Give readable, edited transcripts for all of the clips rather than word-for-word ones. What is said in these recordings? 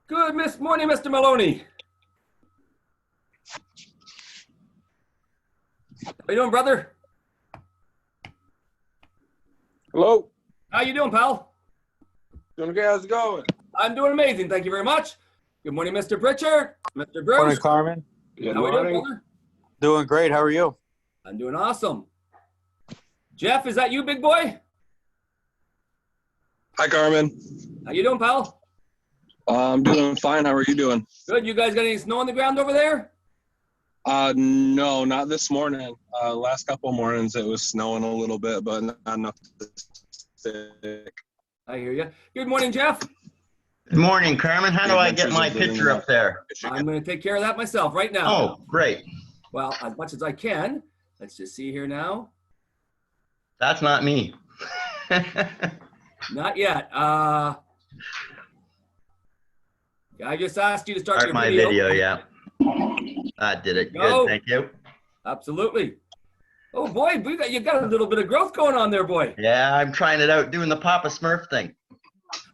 Good morning, Mr. Maloney. How you doing, brother? Hello. How you doing, pal? Doing okay. How's it going? I'm doing amazing. Thank you very much. Good morning, Mr. Pritchard. Mr. Bruce. Morning, Carmen. Good How we doing, morning. brother? Doing great. How are you? I'm doing awesome. Jeff, is that you, big boy? Hi, Carmen. How you doing, pal? I'm doing fine. How are you doing? Good. You guys got any snow on the ground over there? No, not this morning. Last couple mornings it was snowing a little bit, but not enough to stick. I hear you. Good morning, Jeff. Good morning, Carmen. How do I get Adventures my of living picture in up there? I'm going to take care of that myself right now. Oh, great. Well, as much as I can. Let's just see here now. That's not me. Not yet. I just asked you to start your Start my video, yeah. That did it. Go. Good, thank you. Absolutely. Oh boy, you got a little bit of growth going on there, boy. Yeah, I'm trying it out, doing the Papa Smurf thing.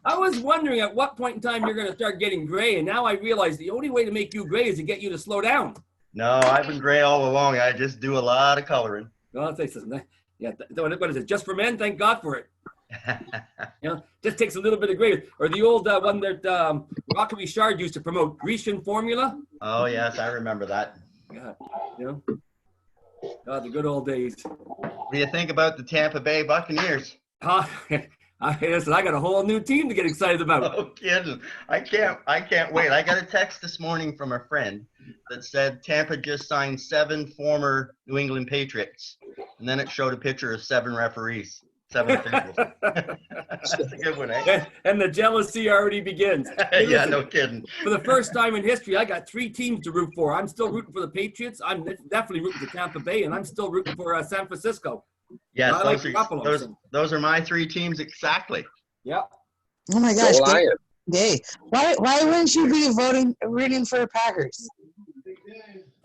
I was wondering at what point in time you're going to start getting gray, and now I realize the only way to make you gray is to get you to slow down. No, I've been gray all along. I just do a lot of coloring. Well, I'll say something. Yeah, what is it? Just for men? Thank God for it. You know, just takes a little bit of gray. Or the old one that Rocky Richard used to promote, Grecian formula. Oh, yes, I remember that. Yeah, you know, God, the good old days. What do you think about the Tampa Bay Buccaneers? Listen, I got a whole new team to get excited about. Oh, kidding. I can't wait. I got a text this morning from a friend that said Tampa just signed 7 former New England Patriots. And then it showed a picture of 7 referees, 7 officials. That's a good one, eh? And the jealousy already begins. Hey, Yeah, listen, no kidding. For the first time in history, I got 3 teams to root for. I'm still rooting for the Patriots. I'm definitely rooting for Tampa Bay, and I'm still rooting for San Francisco. Yes, I like Garoppolo. those are my 3 teams exactly. Yeah. Oh my gosh, So will I. Gay. Why wouldn't you be rooting for the Packers?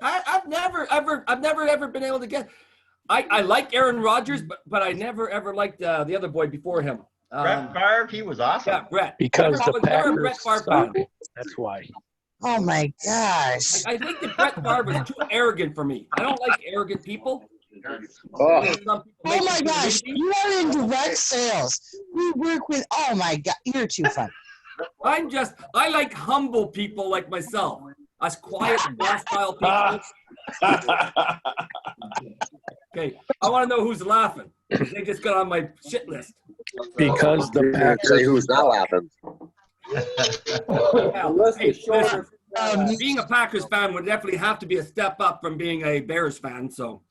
I've never ever been able to get. I like Aaron Rodgers, but I never ever liked the other boy before him. Brett Favre, he was awesome. Yeah, Brett. Because I the was never a Brett Packers Favre fan. suck. That's why. Oh my gosh. I think that Brett Favre was too arrogant for me. I don't like arrogant people. Oh, Some people Oh make my me gosh, crazy. you are in direct sales. We work with, oh my God, you're too fun. I like humble people like myself. Us quiet, docile people. Okay, I want to know who's laughing. They just got on my shit list. Because the say Packers. who's not laughing. Well, hey, listen, being a Packers fan would definitely have to be a step up from being a Bears fan. So,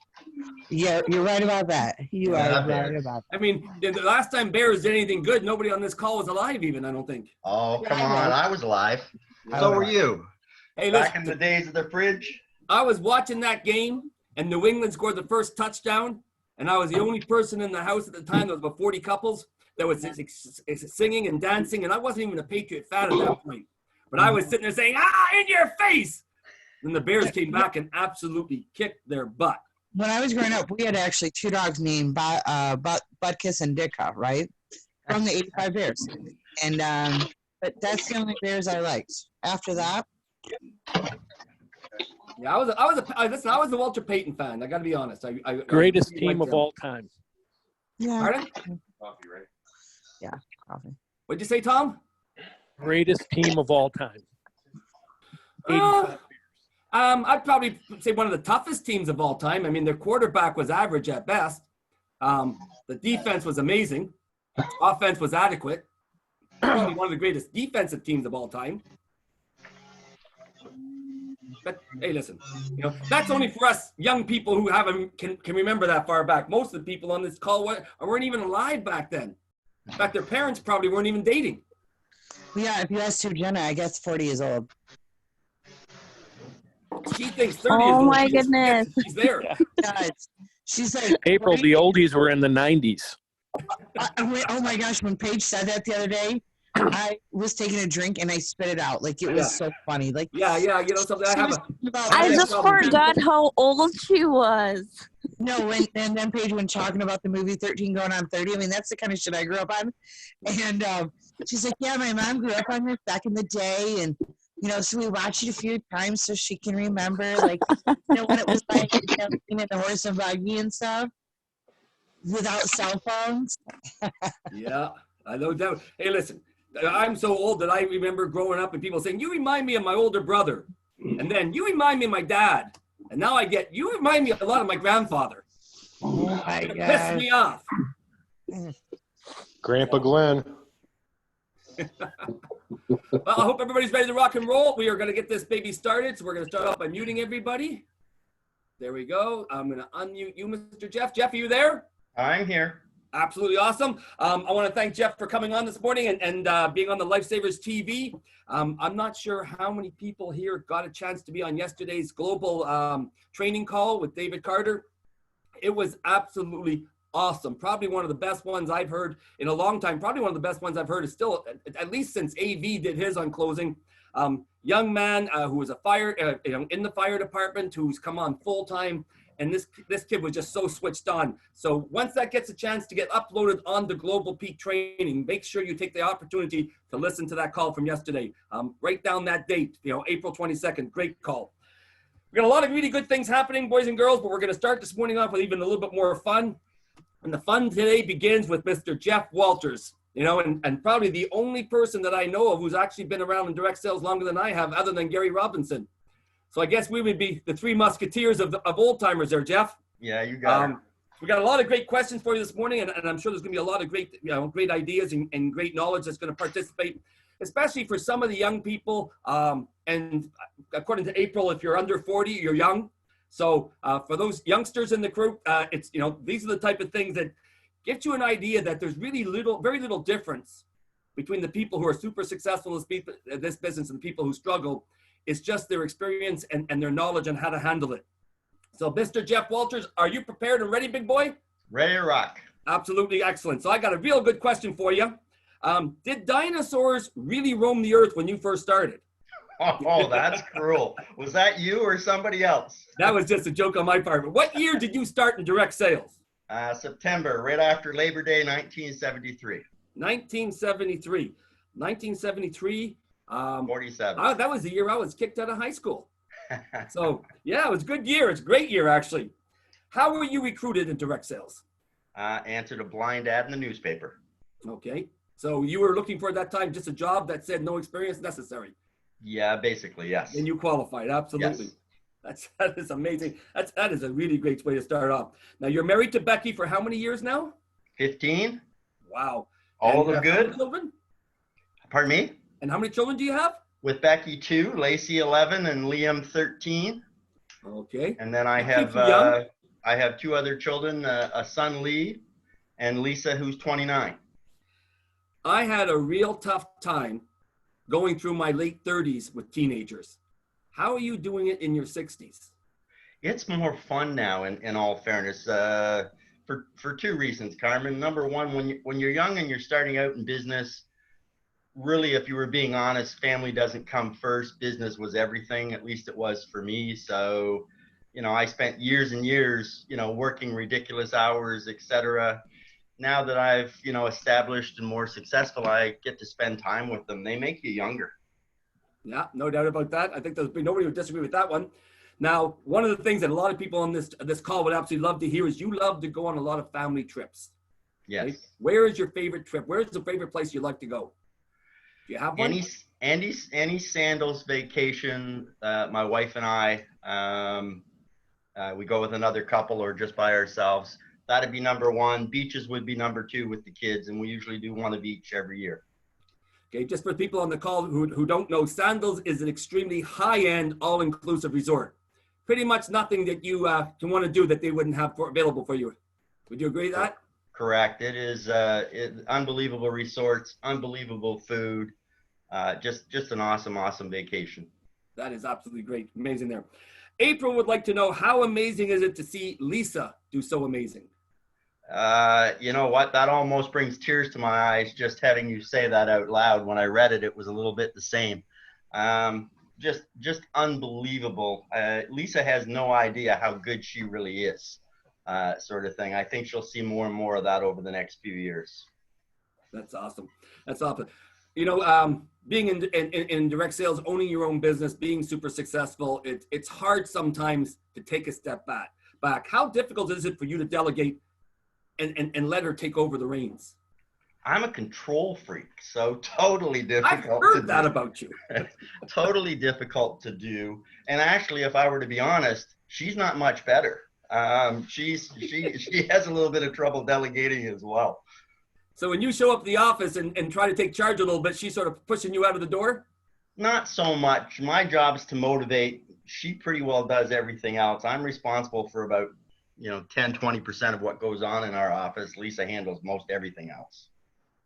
Yeah, you're right about that. You Yeah, are right about I mean, the last time Bears did anything good, nobody on this call was alive even, I don't think. Oh, come on. I was alive. So were you. Hey, Back in listen, the days of the fridge. I was watching that game, and New England scored the first touchdown, and I was the only person in the house at the time. There was about 40 couples that was singing and dancing, and I wasn't even a Patriot fan at that point. But I was sitting there saying, in your face! And the Bears came back and absolutely kicked their butt. When I was growing up, we had actually 2 dogs named Butkus and Ditka, right? From the 85 Bears. And but that's the only Bears I liked. After that, Yeah, I was the Walter Payton fan. I got to be honest. I Greatest really team liked of him. all time. yeah. Pardon? Yeah, coffee. What'd you say, Tom? Greatest team of all time. I'd probably say one of the toughest teams of all time. I mean, their quarterback was average at best. The defense was amazing. Offense was adequate. Probably one of the greatest defensive teams of all time. But hey, listen, that's only for us young people who can remember that far back. Most of the people on this call weren't even alive back then. In fact, their parents probably weren't even dating. Yeah, if you ask to Jenna, I guess 40 years old. She thinks 30 is Oh old. my She just goodness. forgets She's there. Guys, she's like, April, the oldies were in the 90s. oh my gosh, when Paige said that the other day, I was taking a drink and I spit it out. Like, it was so funny. Like, Yeah, you know something. I she have was a talking about I I have just problem. forgot how old she was. No, and then Paige, when talking about the movie 13 going on 30, I mean, that's the kind of shit I grew up on. And she's like, yeah, my mom grew up on this back in the day. And, you know, so we watched it a few times so she can remember, like, you know, when it was like, you know, in the horse and buggy and stuff without cell phones. Yeah, I no doubt. Hey, listen, I'm so old that I remember growing up and people saying, you remind me of my older brother. And then you remind me of my dad. And now I get, you remind me a lot of my grandfather. Oh, my It pissed God. me off. Grandpa Glenn. Well, I hope everybody's ready to rock and roll. We are going to get this baby started. So we're going to start off by muting everybody. There we go. I'm going to unmute you, Mr. Jeff. Jeff, are you there? I'm here. Absolutely awesome. I want to thank Jeff for coming on this morning and being on the Lifesavers TV. I'm not sure how many people here got a chance to be on yesterday's global training call with David Carter. It was absolutely awesome. Probably one of the best ones I've heard in a long time. Probably one of the best ones I've heard is still, at least since AV did his on closing. Young man who was a fire, in the fire department, who's come on full time. And this kid was just so switched on. So once that gets a chance to get uploaded on the Global Peak Training, make sure you take the opportunity to listen to that call from yesterday. Write down that date, April 22nd. Great call. We got a lot of really good things happening, boys and girls, but we're going to start this morning off with even a little bit more fun. And the fun today begins with Mr. Jeff Walters, and probably the only person that I know of who's actually been around in direct sales longer than I have, other than Gary Robinson. So I guess we would be the three musketeers of old timers there, Jeff. Yeah, you got it. We got a lot of great questions for you this morning, and I'm sure there's going to be a lot of great ideas and great knowledge that's going to participate, especially for some of the young people. And according to April, if you're under 40, you're young. So for those youngsters in the group, it's these are the type of things that get you an idea that there's really very little difference between the people who are super successful in this business and the people who struggle. It's just their experience and their knowledge on how to handle it. So, Mr. Jeff Walters, are you prepared and ready, big boy? Ready to rock. Absolutely excellent. So I got a real good question for you. Did dinosaurs really roam the earth when you first started? Oh, that's cruel. Was that you or somebody else? That was just a joke on my part. But what year did you start in direct sales? September, right after Labor Day, 1973. 1973. 1973. 47. That was the year I was kicked out of high school. So, yeah, it was a good year. It's a great year, actually. How were you recruited in direct sales? Answered a blind ad in the newspaper. Okay. So you were looking for at that time just a job that said no experience necessary. Yeah, basically, yes. And you qualified. Absolutely. Yes. That is amazing. That is a really great way to start off. Now, you're married to Becky for how many years now? 15. Wow. All And, of them how many good. children? Pardon me? And how many children do you have? With Becky 2, Lacey 11, and Liam 13. Okay. And then I Keep have them young. I have 2 other children, a son Lee and Lisa, who's 29. I had a real tough time going through my late 30s with teenagers. How are you doing it in your 60s? It's more fun now, in all fairness, for 2 reasons, Carmen. Number one, when you're young and you're starting out in business, really, if you were being honest, family doesn't come first. Business was everything. At least it was for me. So, I spent years and years, working ridiculous hours, etc. Now that I've, established and more successful, I get to spend time with them. They make you younger. Yeah, no doubt about that. I think there's nobody would disagree with that one. Now, one of the things that a lot of people on this call would absolutely love to hear is you love to go on a lot of family trips. Yes. Right? Where is your favorite trip? Where's the favorite place you like to go? Do you have one? Any Sandals vacation, my wife and I, we go with another couple or just by ourselves. That'd be number 1. Beaches would be number 2 with the kids, and we usually do one a beach every year. Okay, just for people on the call who don't know, Sandals is an extremely high-end, all-inclusive resort. Pretty much nothing that you can want to do that they wouldn't have available for you. Would you agree with that? Correct. It is unbelievable resorts, unbelievable food, just an awesome vacation. That is absolutely great. Amazing there. April would like to know, how amazing is it to see Lisa do so amazing? You know what? That almost brings tears to my eyes just having you say that out loud. When I read it, it was a little bit the same. Just unbelievable. Lisa has no idea how good she really is, sort of thing. I think she'll see more and more of that over the next few years. That's awesome. That's awesome. You know, being in direct sales, owning your own business, being super successful, it's hard sometimes to take a step back. How difficult is it for you to delegate and let her take over the reins? I'm a control freak, so totally difficult. I've heard that about you. Totally difficult to do. And actually, if I were to be honest, she's not much better. She has a little bit of trouble delegating as well. So when you show up at the office and try to take charge a little bit, she's sort of pushing you out of the door? Not so much. My job is to motivate. She pretty well does everything else. I'm responsible for about 10, 20% of what goes on in our office. Lisa handles most everything else.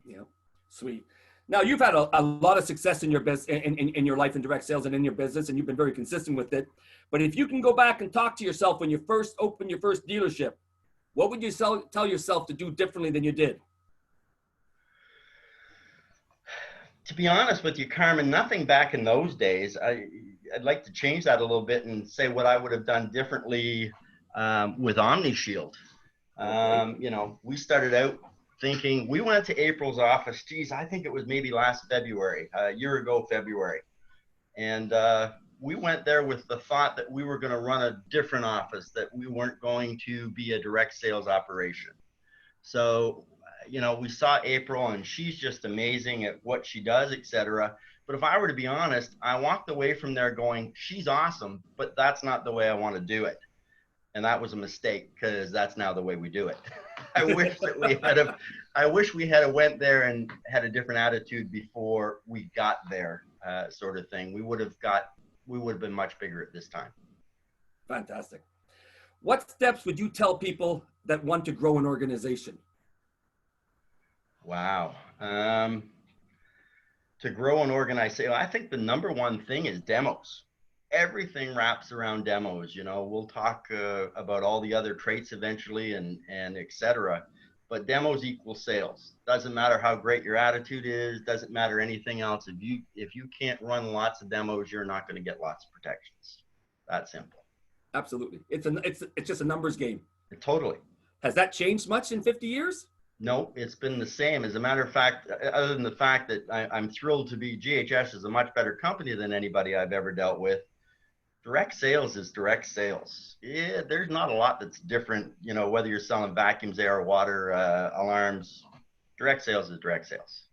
Yeah, sweet. Now you've had a lot of success in your business, in your life in direct sales and in your business, and you've been very consistent with it. But if you can go back and talk to yourself when you first opened your first dealership, what would you tell yourself to do differently than you did? To be honest with you, Carmen, nothing back in those days. I'd like to change that a little bit and say what I would have done differently with OmniShield. We started out thinking, we went to April's office, geez, I think it was maybe last February, a year ago February. And we went there with the thought that we were going to run a different office, that we weren't going to be a direct sales operation. So we saw April and she's just amazing at what she does, etc. But if I were to be honest, I walked away from there going, she's awesome, but that's not the way I want to do it. And that was a mistake, because that's now the way we do it. I wish we had went there and had a different attitude before we got there, sort of thing. We would have been much bigger at this time. Fantastic. What steps would you tell people that want to grow an organization? Wow. To grow an organization, I think the number one thing is demos. Everything wraps around demos. We'll talk about all the other traits eventually and etc. But demos equal sales. Doesn't matter how great your attitude is. Doesn't matter anything else. If you can't run lots of demos, you're not going to get lots of protections. That simple. Absolutely. It's just a numbers game. Totally. Has that changed much in 50 years? No, it's been the same. As a matter of fact, other than the fact that I'm thrilled to be, GHS is a much better company than anybody I've ever dealt with. Direct sales is direct sales. Yeah, there's not a lot that's different, whether you're selling vacuums, air, water, alarms. Direct sales is direct sales.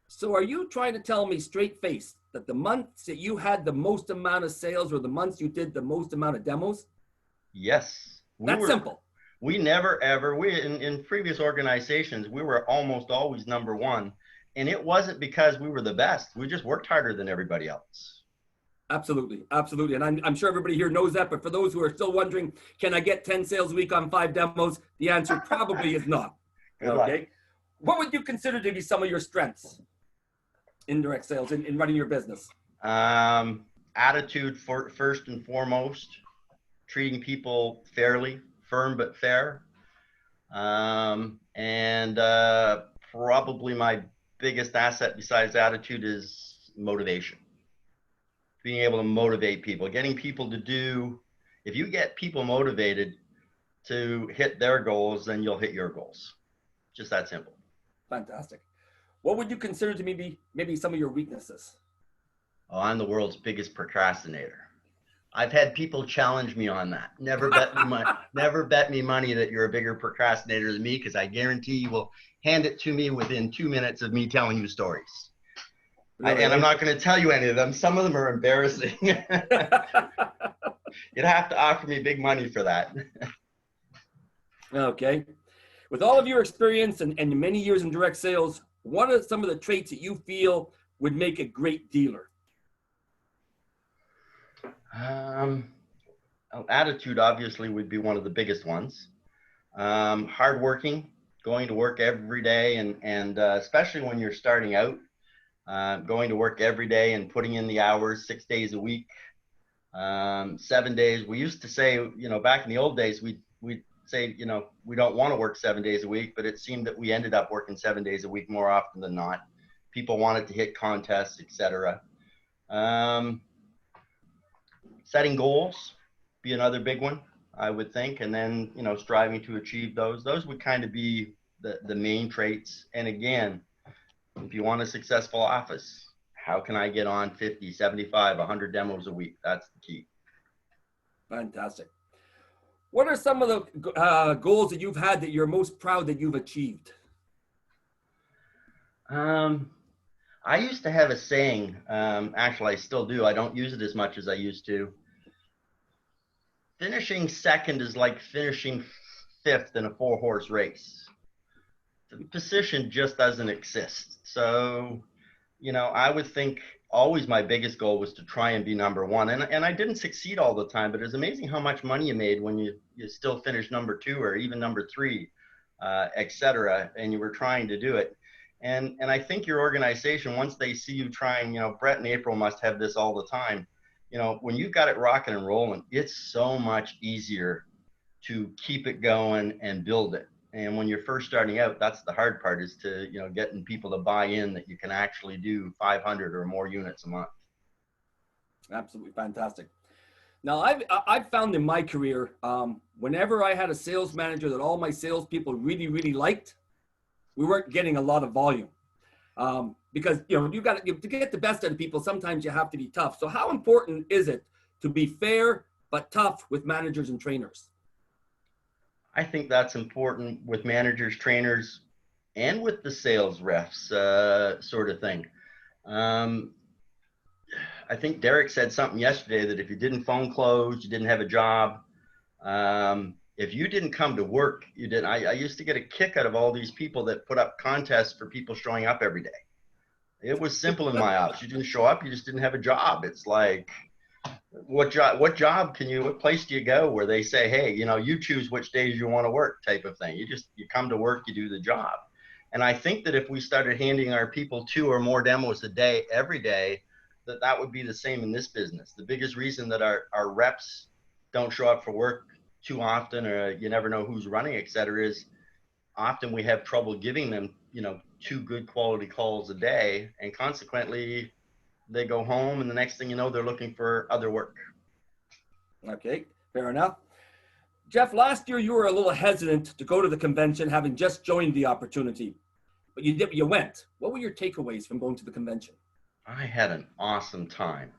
So are you trying to tell me straight face that the months that you had the most amount of sales were the months you did the most amount of demos? Yes. That's simple. We never ever, in previous organizations, we were almost always number one. And it wasn't because we were the best. We just worked harder than everybody else. Absolutely. Absolutely. And I'm sure everybody here knows that. But for those who are still wondering, can I get 10 sales a week on 5 demos? The answer probably is not. Okay. What would you consider to be some of your strengths in direct sales, in running your business? Attitude first and foremost, treating people fairly, firm but fair. And probably my biggest asset besides attitude is motivation. Being able to motivate people, getting people to do, if you get people motivated to hit their goals, then you'll hit your goals. Just that simple. Fantastic. What would you consider to maybe some of your weaknesses? Oh, I'm the world's biggest procrastinator. I've had people challenge me on that. Never bet me money. Never bet me money that you're a bigger procrastinator than me, because I guarantee you will hand it to me within 2 minutes of me telling you stories. Really? And I'm not going to tell you any of them. Some of them are embarrassing. You'd have to offer me big money for that. Okay. With all of your experience and many years in direct sales, what are some of the traits that you feel would make a great dealer? Attitude obviously would be one of the biggest ones. Hardworking, going to work every day, and especially when you're starting out, going to work every day and putting in the hours 6 days a week, 7 days. We used to say, back in the old days, we'd say, you know, we don't want to work 7 days a week, but it seemed that we ended up working 7 days a week more often than not. People wanted to hit contests, etc. Setting goals be another big one, I would think, and then, you know, striving to achieve those. Those would kind of be the main traits. And again, if you want a successful office, how can I get on 50, 75, 100 demos a week? That's the key. Fantastic. What are some of the goals that you've had that you're most proud that you've achieved? I used to have a saying, actually I still do, I don't use it as much as I used to. Finishing second is like finishing fifth in a 4-horse race. The position just doesn't exist. So, you know, I would think always my biggest goal was to try and be number one. And I didn't succeed all the time, but it's amazing how much money you made when you still finished number 2 or even number 3, etc. And you were trying to do it. And I think your organization, once they see you trying, you know, Brett and April must have this all the time. You know, when you've got it rocking and rolling, it's so much easier to keep it going and build it. And when you're first starting out, that's the hard part, is to, you know, getting people to buy in that you can actually do 500 or more units a month. Absolutely fantastic. Now, I've found in my career, whenever I had a sales manager that all my salespeople really, really liked, we weren't getting a lot of volume. Because, you know, to get the best out of people, sometimes you have to be tough. So how important is it to be fair but tough with managers and trainers? I think that's important with managers, trainers, and with the sales refs, sort of thing. I think Derek said something yesterday that if you didn't phone close, you didn't have a job. If you didn't come to work, you didn't. I used to get a kick out of all these people that put up contests for people showing up every day. It was simple in my office. You didn't show up, you just didn't have a job. It's like, what place do you go where they say, hey, you know, you choose which days you want to work, type of thing. You come to work, you do the job. And I think that if we started handing our people 2 or more demos a day, every day, that would be the same in this business. The biggest reason that our reps don't show up for work too often, or you never know who's running, et cetera, is often we have trouble giving them, you know, 2 good quality calls a day, and consequently they go home and the next thing you know, they're looking for other work. Okay, fair enough. Jeff, last year you were a little hesitant to go to the convention, having just joined the opportunity, but you went. What were your takeaways from going to the convention? I had an awesome time.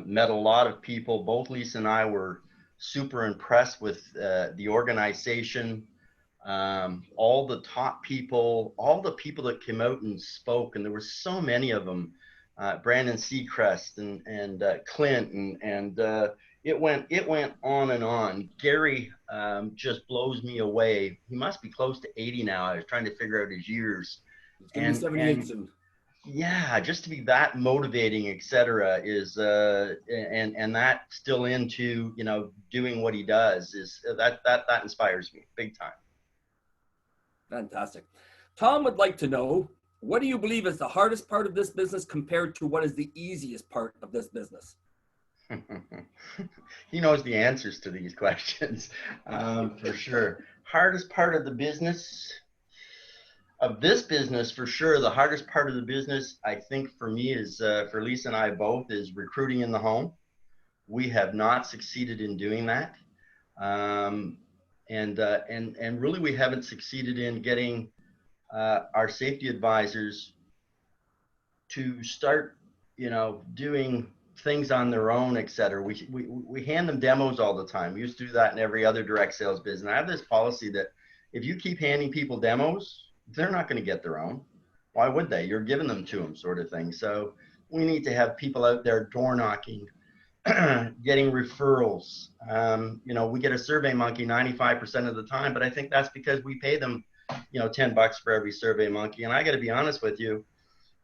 Met a lot of people. Both Lisa and I were super impressed with the organization. All the top people, all the people that came out and spoke, and there were so many of them. Brandon Seacrest and Clint, and it went on and on. Gary just blows me away. He must be close to 80 now. I was trying to figure out his years. It's gonna be 78 soon. Yeah, just to be that motivating, et cetera, is and that still into, you know, doing what he does, is that inspires me big time. Fantastic. Tom would like to know, what do you believe is the hardest part of this business compared to what is the easiest part of this business? He knows the answers to these questions, for sure. Hardest part of the business, for sure. The hardest part of the business, I think for me is, for Lisa and I both, is recruiting in the home. We have not succeeded in doing that. And really we haven't succeeded in getting our safety advisors to start, you know, doing things on their own, et cetera. We hand them demos all the time. We used to do that in every other direct sales business. And I have this policy that if you keep handing people demos, they're not going to get their own. Why would they? You're giving them to them, sort of thing. So we need to have people out there door knocking, getting referrals. You know, we get a Survey Monkey 95% of the time, but I think that's because we pay them, you know, $10 for every Survey Monkey. And I got to be honest with you,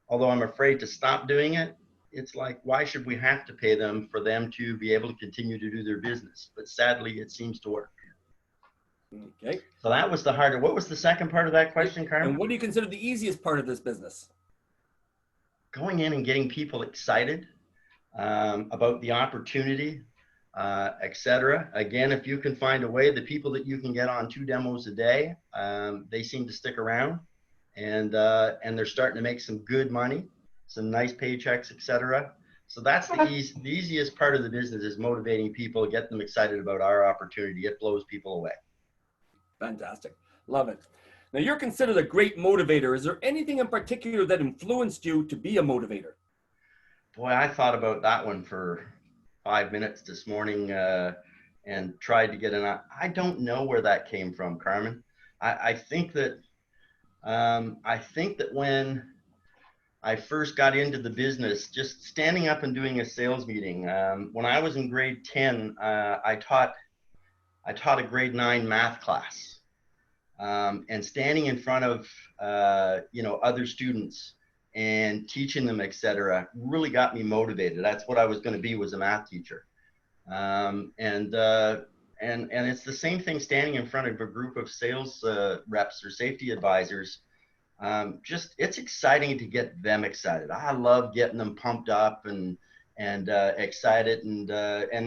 although I'm afraid to stop doing it, it's like, why should we have to pay them for them to be able to continue to do their business? But sadly, it seems to work. Okay. So that was the harder. What was the second part of that question, Carmen? And what do you consider the easiest part of this business? Going in and getting people excited about the opportunity. etc. Again, if you can find a way, the people that you can get on 2 demos a day, they seem to stick around, and they're starting to make some good money, some nice paychecks, etc. So that's the easiest part of the business, is motivating people, get them excited about our opportunity. It blows people away. Fantastic. Love it. Now, you're considered a great motivator. Is there anything in particular that influenced you to be a motivator? Boy, I thought about that one for 5 minutes this morning, and tried to get an. I don't know where that came from, Carmen. I think that when I first got into the business, just standing up and doing a sales meeting. When I was in grade 10, I taught a grade 9 math class. And standing in front of other students and teaching them, etc., really got me motivated. That's what I was going to be, was a math teacher. And it's the same thing standing in front of a group of sales reps or safety advisors. It's exciting to get them excited. I love getting them pumped up and excited. And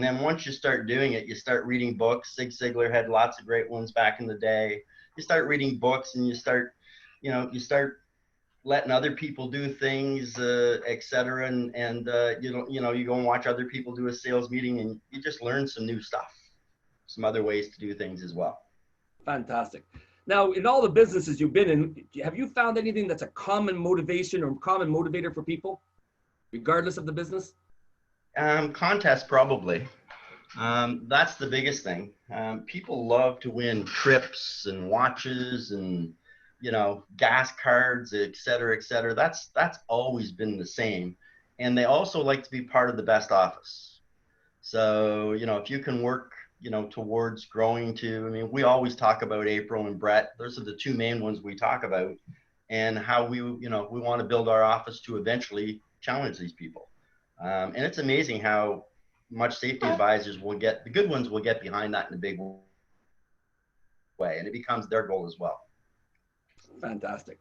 then once you start doing it, you start reading books. Zig Ziglar had lots of great ones back in the day. You start reading books, and you start letting other people do things, etc. And you go and watch other people do a sales meeting, and you just learn some new stuff, some other ways to do things as well. Fantastic. Now, in all the businesses you've been in, have you found anything that's a common motivation or common motivator for people, regardless of the business? Contests, probably. That's the biggest thing. People love to win trips and watches and, gas cards, et cetera, et cetera. That's always been the same. And they also like to be part of the best office. So, if you can work, towards growing to, we always talk about April and Brett. Those are the 2 main ones we talk about, and how we want to build our office to eventually challenge these people. And it's amazing how much safety advisors will get, the good ones will get behind that in a big way, and it becomes their goal as well. Fantastic.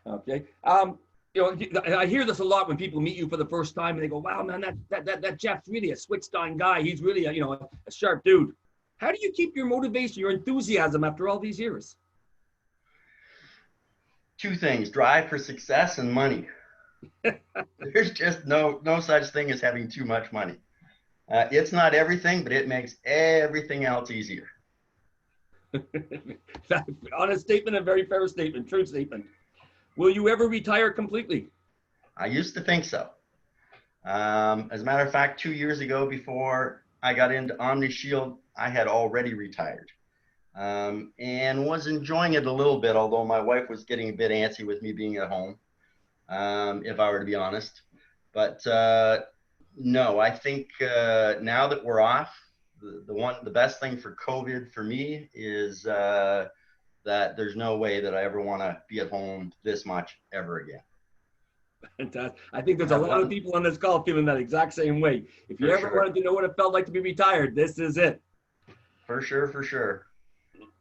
Okay. I hear this a lot when people meet you for the first time, and they go, "Wow, man, that Jeff's really a switched-on guy. He's really a sharp dude." How do you keep your motivation, your enthusiasm after all these years? 2 things: drive for success and money. There's just no such thing as having too much money. It's not everything, but it makes everything else easier. Honest statement, a very fair statement, true statement. Will you ever retire completely? I used to think so. As a matter of fact, 2 years ago, before I got into OmniShield, I had already retired, and was enjoying it a little bit, although my wife was getting a bit antsy with me being at home, if I were to be honest. But no, I think now that we're off, the best thing for COVID for me is that there's no way that I ever want to be at home this much ever again. Fantastic. I think there's a lot of people on this call feeling that exact same way. If you ever wanted to know what it felt like to be retired, this is it. For sure, for sure.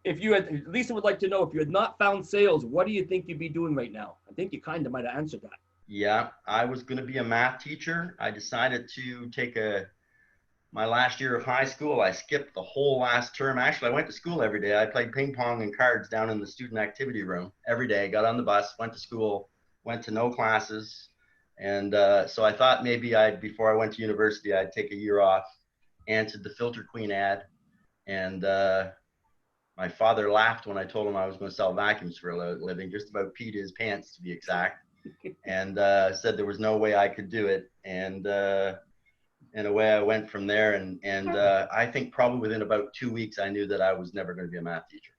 If you had, Lisa would like to know, if you had not found sales, what do you think you'd be doing right now? I think you kind of might have answered that. Yeah, I was going to be a math teacher. I decided to take my last year of high school. I skipped the whole last term. Actually, I went to school every day. I played ping pong and cards down in the student activity room every day. Got on the bus, went to school, went to no classes. And so I thought maybe before I went to university, I'd take a year off, answered the Filter Queen ad. And my father laughed when I told him I was going to sell vacuums for a living, just about peed his pants to be exact. And said there was no way I could do it. And in a way, I went from there. And I think probably within about 2 weeks, I knew that I was never going to be a math teacher.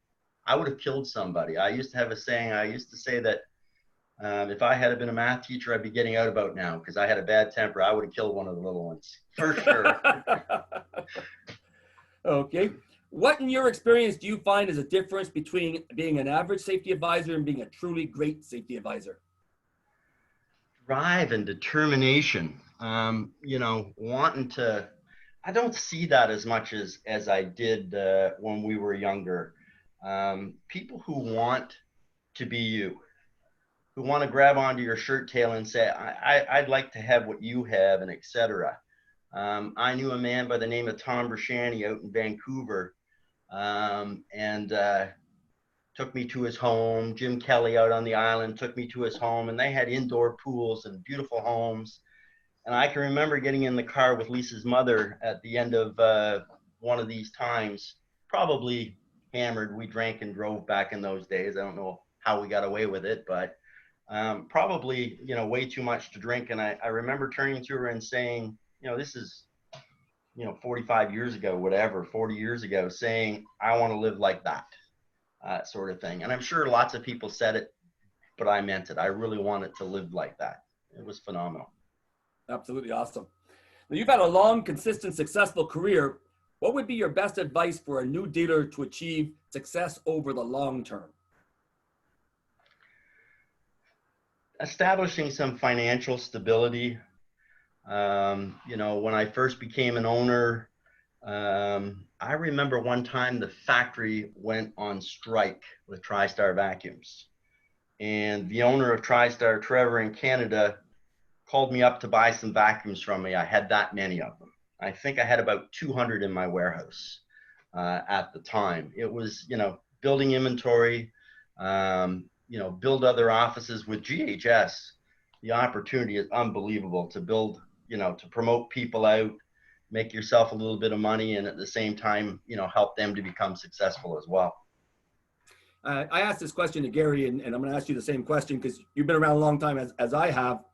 I would have killed somebody. I used to have a saying. I used to say that if I had been a math teacher, I'd be getting out about now, because I had a bad temper. I would have killed one of the little ones, for sure. Okay. What, in your experience, do you find is a difference between being an average safety advisor and being a truly great safety advisor? Drive and determination. Wanting to, I don't see that as much as I did when we were younger. People who want to be you, who want to grab onto your shirt tail and say, I'd like to have what you have, and etc. I knew a man by the name of Tom Brashani out in Vancouver, and took me to his home. Jim Kelly out on the island took me to his home, and they had indoor pools and beautiful homes. And I can remember getting in the car with Lisa's mother at the end of one of these times, probably hammered. We drank and drove back in those days. I don't know how we got away with it, but probably, way too much to drink. And I remember turning to her and saying, this is, 45 years ago, whatever, 40 years ago, saying, I want to live like that, sort of thing. And I'm sure lots of people said it, but I meant it. I really wanted to live like that. It was phenomenal. Absolutely awesome. Now, you've had a long, consistent, successful career. What would be your best advice for a new dealer to achieve success over the long term? Establishing some financial stability. When I first became an owner, I remember one time the factory went on strike with TriStar Vacuums. And the owner of TriStar, Trevor in Canada, called me up to buy some vacuums from me. I had that many of them. I think I had about 200 in my warehouse at the time. It was, building inventory, build other offices with GHS. The opportunity is unbelievable to build, to promote people out, make yourself a little bit of money, and at the same time, help them to become successful as well. I asked this question to Gary, and I'm going to ask you the same question because you've been around a long time as I have.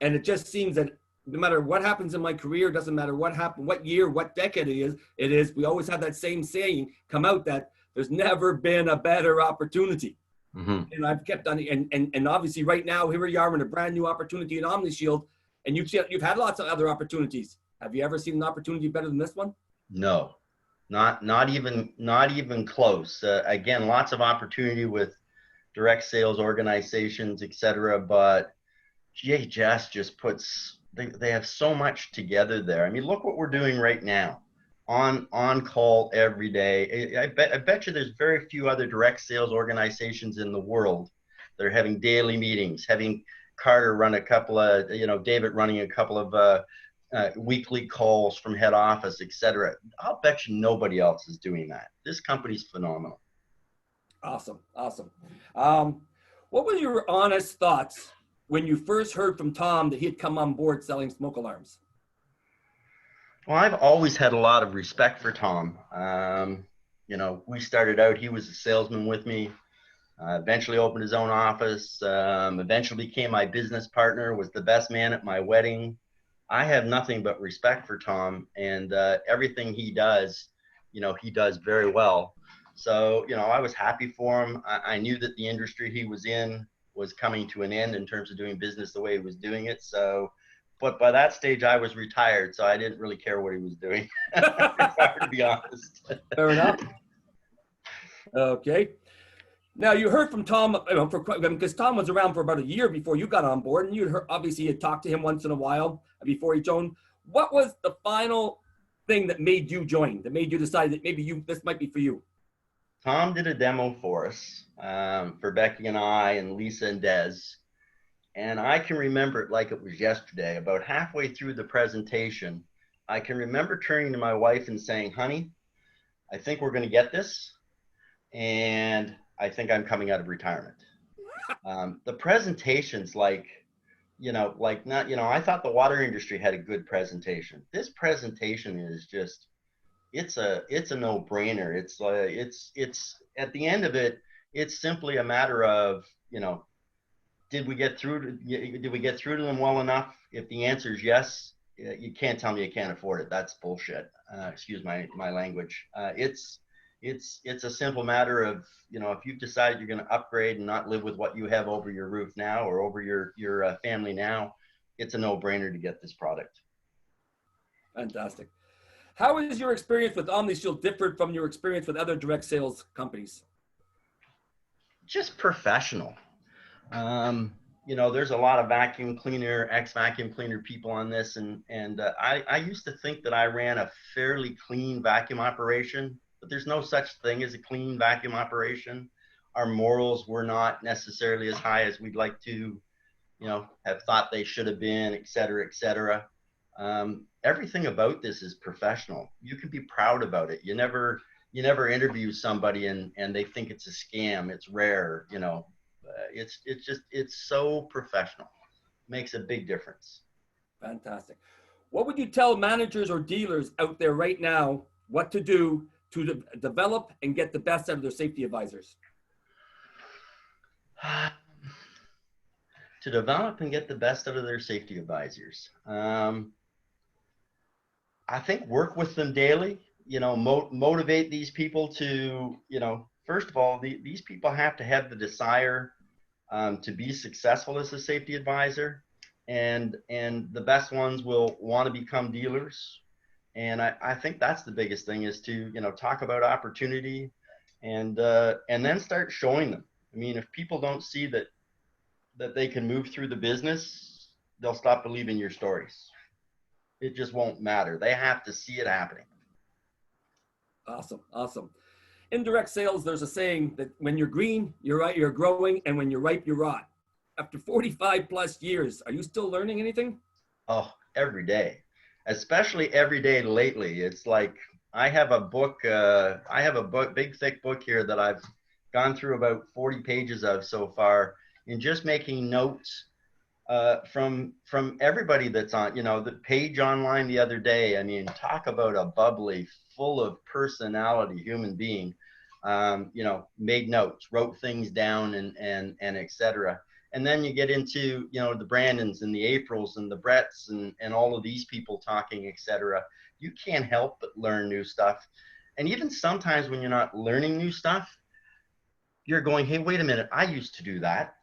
And it just seems that no matter what happens in my career, doesn't matter what happened, what year, what decade it is, we always have that same saying come out that there's never been a better opportunity. Mm-hmm. And I've kept on, and obviously right now, here you are in a brand new opportunity in OmniShield, and you've had lots of other opportunities. Have you ever seen an opportunity better than this one? No, not even close. Again, lots of opportunity with direct sales organizations, etc. But GHS just they have so much together there. I mean, look what we're doing right now, on call every day. I bet you there's very few other direct sales organizations in the world that are having daily meetings, having Carter run a couple of, David running a couple of weekly calls from head office, etc. I'll bet you nobody else is doing that. This company's phenomenal. Awesome. What were your honest thoughts when you first heard from Tom that he had come on board selling smoke alarms? Well, I've always had a lot of respect for Tom. We started out, he was a salesman with me, eventually opened his own office, eventually became my business partner, was the best man at my wedding. I have nothing but respect for Tom, and everything he does, he does very well. So, I was happy for him. I knew that the industry he was in was coming to an end in terms of doing business the way he was doing it. So, but by that stage I was retired, so I didn't really care what he was doing, to be honest. Fair enough. Okay. Now you heard from Tom, because Tom was around for about a year before you got on board, and obviously you talked to him once in a while before he joined. What was the final thing that made you join, that made you decide that maybe this might be for you? Tom did a demo for us, for Becky and I and Lisa and Des. And I can remember it like it was yesterday. About halfway through the presentation, I can remember turning to my wife and saying, honey, I think we're going to get this. And I think I'm coming out of retirement. The presentation's I thought the water industry had a good presentation. This presentation is just, it's a no-brainer. It's at the end of it, it's simply a matter of, did we get through to them well enough? If the answer is yes, you can't tell me you can't afford it. That's bullshit. Excuse my language. It's a simple matter of, if you've decided you're going to upgrade and not live with what you have over your roof now or over your family now, it's a no-brainer to get this product. Fantastic. How is your experience with OmniShield different from your experience with other direct sales companies? Just professional. There's a lot of ex-vacuum cleaner people on this, and I used to think that I ran a fairly clean vacuum operation, but there's no such thing as a clean vacuum operation. Our morals were not necessarily as high as we'd like to, have thought they should have been, et cetera, et cetera. Everything about this is professional. You can be proud about it. You never interview somebody and they think it's a scam. It's rare, you know. It's so professional. Makes a big difference. Fantastic. What would you tell managers or dealers out there right now what to do to develop and get the best out of their safety advisors? To develop and get the best out of their safety advisors. I think work with them daily, you know, motivate these people to, you know, first of all, these people have to have the desire to be successful as a safety advisor. And the best ones will want to become dealers. And I think that's the biggest thing, is to, you know, talk about opportunity and then start showing them. I mean, if people don't see that they can move through the business, they'll stop believing your stories. It just won't matter. They have to see it happening. Awesome. Awesome. In direct sales, there's a saying that when you're green, you're growing, and when you're ripe, you're rot. After 45 plus years, are you still learning anything? Oh, every day, especially every day lately. It's like I have a book, big thick book here that I've gone through about 40 pages of so far, and just making notes from everybody that's on, you know, the page online the other day. I mean, talk about a bubbly, full of personality human being. You know, made notes, wrote things down, and et cetera. And then you get into, you know, the Brandons and the Aprils and the Bretts and all of these people talking, et cetera. You can't help but learn new stuff. And even sometimes when you're not learning new stuff, you're going, hey, wait a minute, I used to do that.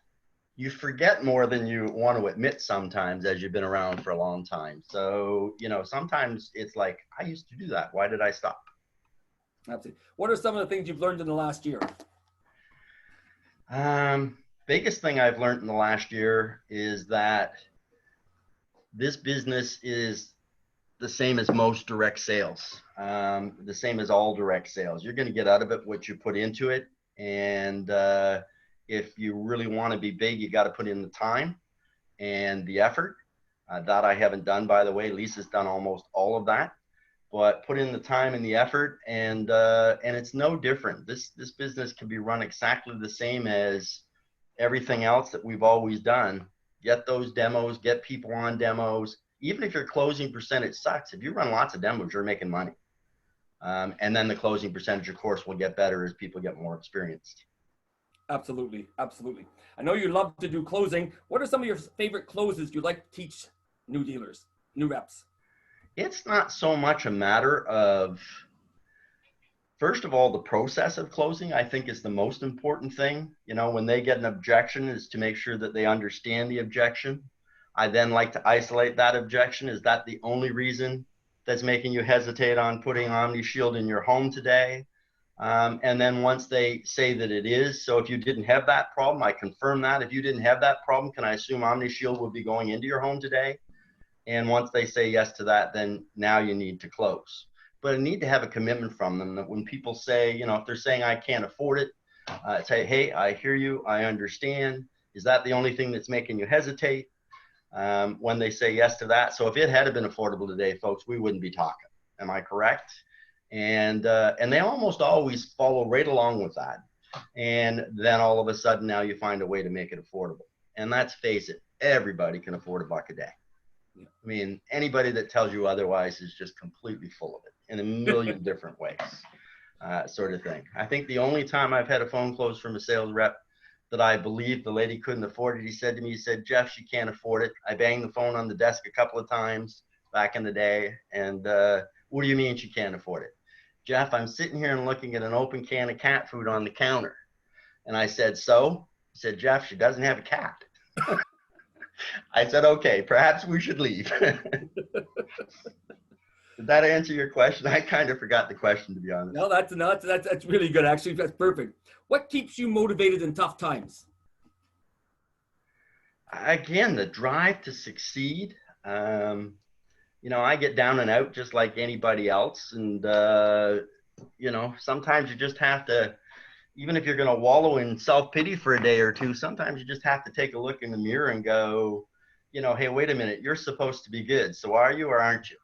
You forget more than you want to admit sometimes, as you've been around for a long time. So, you know, sometimes it's like, I used to do that. Why did I stop? Absolutely. What are some of the things you've learned in the last year? Biggest thing I've learned in the last year is that this business is the same as most direct sales, the same as all direct sales. You're going to get out of it what you put into it. And if you really want to be big, you got to put in the time and the effort. That I haven't done, by the way. Lisa's done almost all of that. But put in the time and the effort, and it's no different. This business can be run exactly the same as everything else that we've always done. Get those demos, get people on demos. Even if your closing percentage sucks, if you run lots of demos, you're making money. And then the closing percentage, of course, will get better as people get more experienced. Absolutely. Absolutely. I know you love to do closing. What are some of your favorite closes you like to teach new dealers, new reps? It's not so much a matter of, first of all, the process of closing, I think, is the most important thing. You know, when they get an objection, is to make sure that they understand the objection. I then like to isolate that objection. Is that the only reason that's making you hesitate on putting OmniShield in your home today? And then once they say that it is, so if you didn't have that problem, I confirm that. If you didn't have that problem, can I assume OmniShield would be going into your home today? And once they say yes to that, then now you need to close. But I need to have a commitment from them that when people say, you know, if they're saying I can't afford it, say, hey, I hear you, I understand. Is that the only thing that's making you hesitate? When they say yes to that. So if it had been affordable today, folks, we wouldn't be talking. Am I correct? And they almost always follow right along with that. And then all of a sudden now you find a way to make it affordable. And let's face it, everybody can afford $1 a day. I mean, anybody that tells you otherwise is just completely full of it in a million different ways, sort of thing. I think the only time I've had a phone close from a sales rep that I believe the lady couldn't afford it, he said to me, he said, Jeff, she can't afford it. I banged the phone on the desk a couple of times back in the day. And what do you mean she can't afford it? Jeff, I'm sitting here and looking at an open can of cat food on the counter. And I said, so? He said, Jeff, she doesn't have a cat. I said, okay, perhaps we should leave. Did that answer your question? I kind of forgot the question, to be honest. No, that's really good. Actually, that's perfect. What keeps you motivated in tough times? Again, the drive to succeed. You know, I get down and out just like anybody else. And, you know, sometimes you just have to, even if you're going to wallow in self-pity for a day or two, sometimes you just have to take a look in the mirror and go, hey, wait a minute, you're supposed to be good. So are you or aren't you?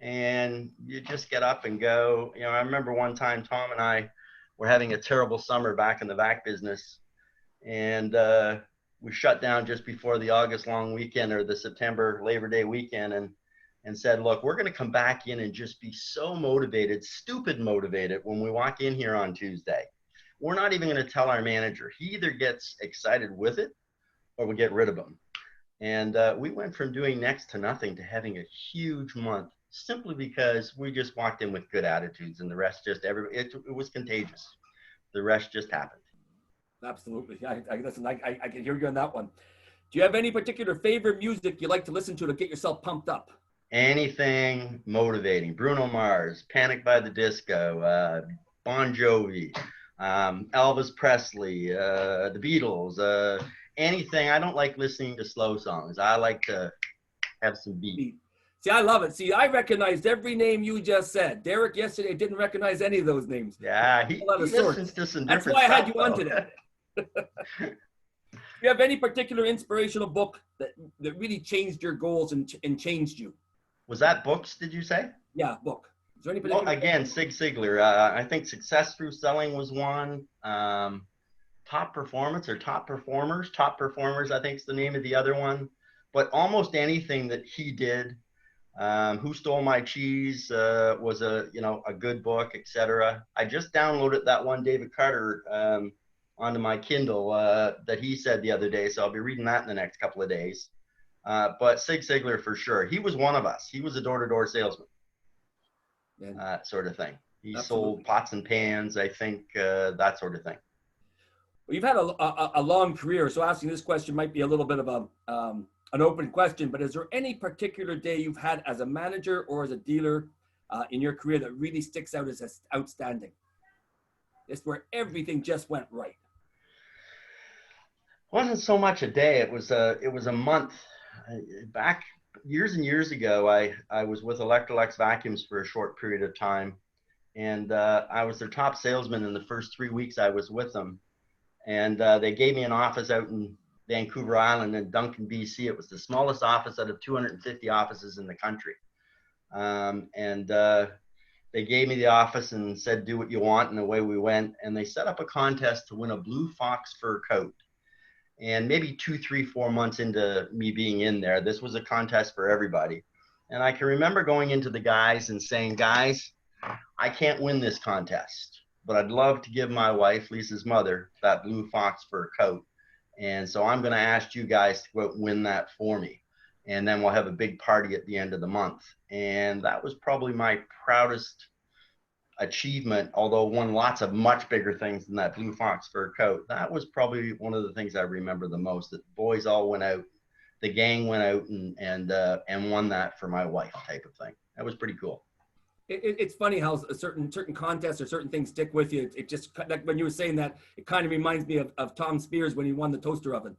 And you just get up and go. I remember one time Tom and I were having a terrible summer back in the vac business, and we shut down just before the August long weekend or the September Labor Day weekend, and said, look, we're going to come back in and just be so motivated, stupid motivated when we walk in here on Tuesday. We're not even going to tell our manager. He either gets excited with it or we get rid of him. And we went from doing next to nothing to having a huge month, simply because we just walked in with good attitudes, and the rest just it was contagious. The rest just happened. Absolutely. Listen, I can hear you on that one. Do you have any particular favorite music you like to listen to get yourself pumped up? Anything motivating. Bruno Mars, Panic by the Disco, Bon Jovi, Elvis Presley, the Beatles, anything. I don't like listening to slow songs. I like to have some beat. See, I love it. See, I recognized every name you just said. Derek yesterday didn't recognize any of those names. Yeah, he listens to some different stuff. That's why I had you stuff, on today. Do you have any particular inspirational book that really changed your goals and changed you? Was that books, did you say? Yeah, book. Is there any Well, particular again, Zig Ziglar. I think Success Through Selling was one. Top Performance or Top Performers. Top Performers, I think, is the name of the other one. But almost anything that he did. Who Stole My Cheese was a good book, etc. I just downloaded that one David Carter onto my Kindle that he said the other day, so I'll be reading that in the next couple of days. But Zig Ziglar for sure. He was one of us. He was a door-to-door salesman, sort of thing. He sold pots and pans, I think, that sort of thing. Well, you've had a long career, so asking this question might be a little bit of an open question, but is there any particular day you've had as a manager or as a dealer in your career that really sticks out as outstanding? It's where everything just went right. It wasn't so much a day. It was a month. Back years and years ago, I was with Electrolux Vacuums for a short period of time, and I was their top salesman in the first 3 weeks I was with them. And they gave me an office out in Vancouver Island in Duncan, BC. It was the smallest office out of 250 offices in the country. They gave me the office and said, do what you want, and away we went. And they set up a contest to win a Blue Fox fur coat. And maybe 2, 3, 4 months into me being in there, this was a contest for everybody. And I can remember going into the guys and saying, guys, I can't win this contest, but I'd love to give my wife, Lisa's mother, that Blue Fox fur coat. And so I'm going to ask you guys to go out and win that for me. And then we'll have a big party at the end of the month. And that was probably my proudest achievement, although won lots of much bigger things than that Blue Fox fur coat. That was probably one of the things I remember the most, that boys all went out, the gang went out and won that for my wife, type of thing. That was pretty cool. It's funny how certain contests or certain things stick with you. It just, like when you were saying that, it kind of reminds me of Tom Spears when he won the toaster oven.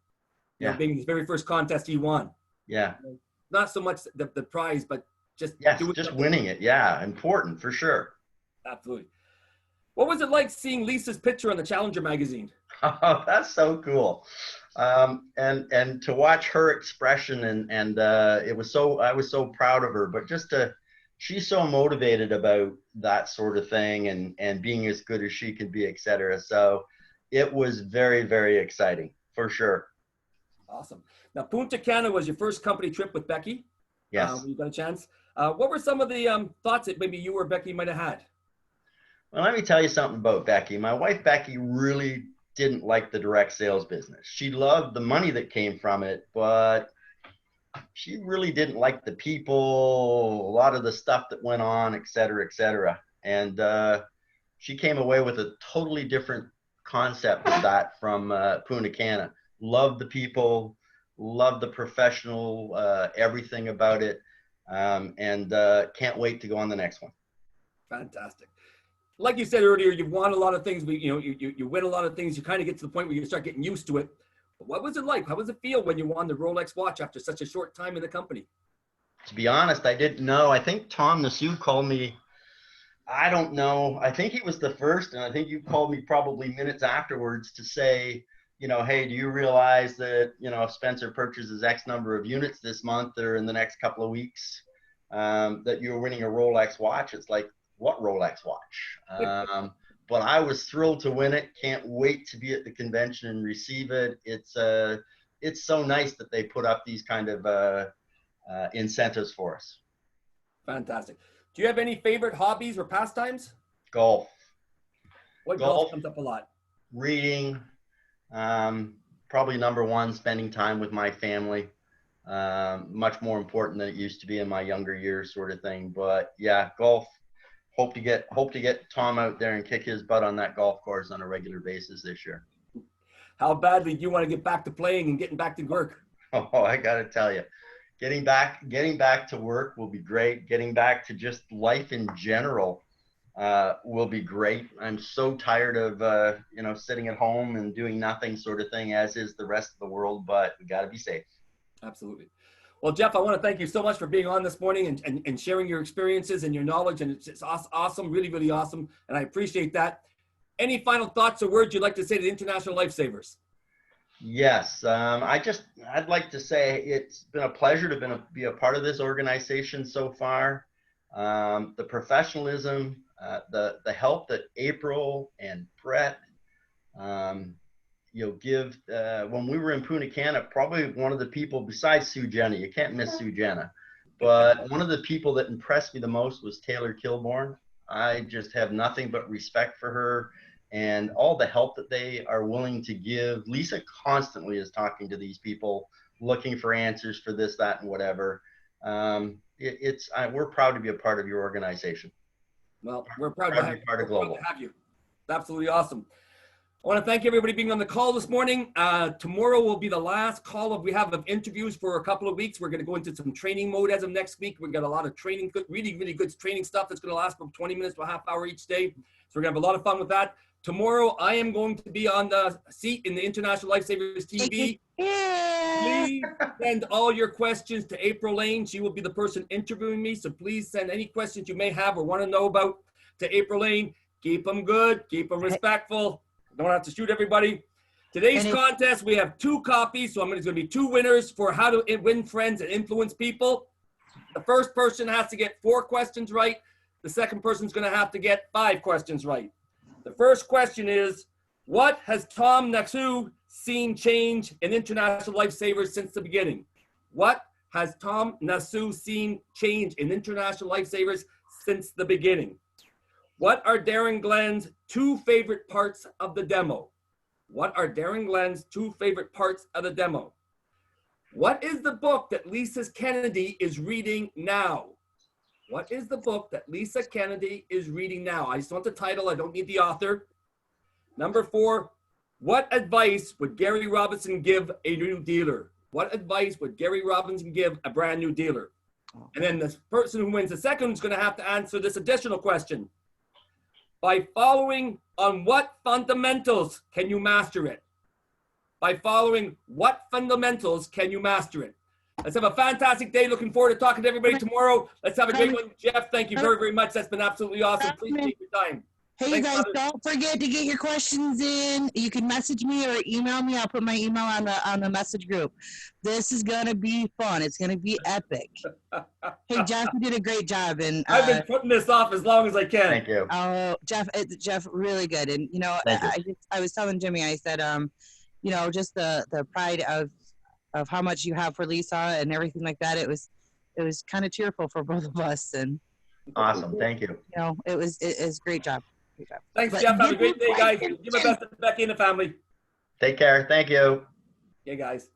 Yeah. Being his very first contest he won. Yeah. Not so much the prize, but just just winning it. Yeah, important for sure. Absolutely. What was it like seeing Lisa's picture on the Challenger magazine? Oh, that's so cool. And to watch her expression and I was so proud of her, but she's so motivated about that sort of thing and being as good as she can be, et cetera. So it was very, very exciting for sure. Awesome. Now, Punta Cana was your first company trip with Becky. Yes. When you got a chance. What were some of the thoughts that maybe you or Becky might have had? Well, let me tell you something about Becky. My wife, Becky, really didn't like the direct sales business. She loved the money that came from it, but she really didn't like the people, a lot of the stuff that went on, et cetera, et cetera. And she came away with a totally different concept of that from Punta Cana. Loved the people, loved the professional, everything about it, and can't wait to go on the next one. Fantastic. Like you said earlier, you've won a lot of things. You win a lot of things. You kind of get to the point where you start getting used to it. But what was it like? How was it feel when you won the Rolex watch after such a short time in the company? To be honest, I didn't know. I think Tom Nassau called me. I don't know. I think he was the first, and I think you called me probably minutes afterwards to say, you know, hey, do you realize that, you know, if Spencer purchases X number of units this month or in the next couple of weeks, that you're winning a Rolex watch? It's like, what Rolex watch? But I was thrilled to win it. Can't wait to be at the convention and receive it. It's so nice that they put up these kind of incentives for us. Fantastic. Do you have any favorite hobbies or pastimes? Golf, What Golf. golf comes up a lot? reading, probably number one, spending time with my family. Much more important than it used to be in my younger years, sort of thing. But yeah, golf. Hope to get Tom out there and kick his butt on that golf course on a regular basis this year. How badly do you want to get back to playing and getting back to work? Oh, I gotta tell you, getting back to work will be great. Getting back to just life in general will be great. I'm so tired of you know, sitting at home and doing nothing, sort of thing, as is the rest of the world. But we got to be safe. Absolutely. Well, Jeff, I want to thank you so much for being on this morning and sharing your experiences and your knowledge. And it's awesome, really, really awesome. And I appreciate that. Any final thoughts or words you'd like to say to the International Lifesavers? Yes, I'd like to say it's been a pleasure to be a part of this organization so far. The professionalism, the help that April and Brett, you know, give. When we were in Punta Cana, probably one of the people besides Sue Jenna, you can't miss Sue Jenna, but one of the people that impressed me the most was Taylor Kilborn. I just have nothing but respect for her and all the help that they are willing to give. Lisa constantly is talking to these people, looking for answers for this, that, and whatever. We're proud to be a part of your organization. Well, we're proud to be part of Global. have you. It's absolutely awesome. I want to thank everybody being on the call this morning. Tomorrow will be the last call we have of interviews for a couple of weeks. We're going to go into some training mode as of next week. We've got a lot of training, really, really good training stuff that's going to last from 20 minutes to a half hour each day. So we're going to have a lot of fun with that. Tomorrow, I am going to be on the seat in the International Lifesavers TV. Please send all your questions to April Lane. She will be the person interviewing me. So please send any questions you may have or want to know about to April Lane. Keep them good. Keep them respectful. Don't have to shoot everybody. Today's contest, we have 2 copies. So there's going to be 2 winners for how to win friends and influence people. The first person has to get 4 questions right. The second person's going to have to get 5 questions right. The first question is, what has Tom Nasu seen change in International Lifesavers since the beginning? What has Tom Nasu seen change in International Lifesavers since the beginning? What are Darren Glenn's 2 favorite parts of the demo? What are Darren Glenn's 2 favorite parts of the demo? What is the book that Lisa Kennedy is reading now? What is the book that Lisa Kennedy is reading now? I just want the title. I don't need the author. Number 4, what advice would Gary Robinson give a new dealer? What advice would Gary Robinson give a brand new dealer? And then the person who wins the second is going to have to answer this additional question. By following on what fundamentals can you master it? By following what fundamentals can you master it? Let's have a fantastic day. Looking forward to talking to everybody tomorrow. Let's have a great one. Jeff, thank you very, very much. That's been absolutely awesome. Appreciate your time. Hey, you guys, don't forget to get your questions in. You can message me or email me. I'll put my email on the message group. This is going to be fun. It's going to be epic. Hey, Jeff, you did a great job. And I've been putting this off as long as I can. Thank you. Oh, Jeff, really good. And, you know, I was telling Jimmy, I said, you know, just the pride of how much you have for Lisa and everything like that. It was kind of tearful for both of us. And Awesome. Thank you. you know, it was great job. Great job. Thanks, But Jeff. Have a great day, guys. questions. Give my best to Becky and the family. Take care. Thank you. Yeah, guys.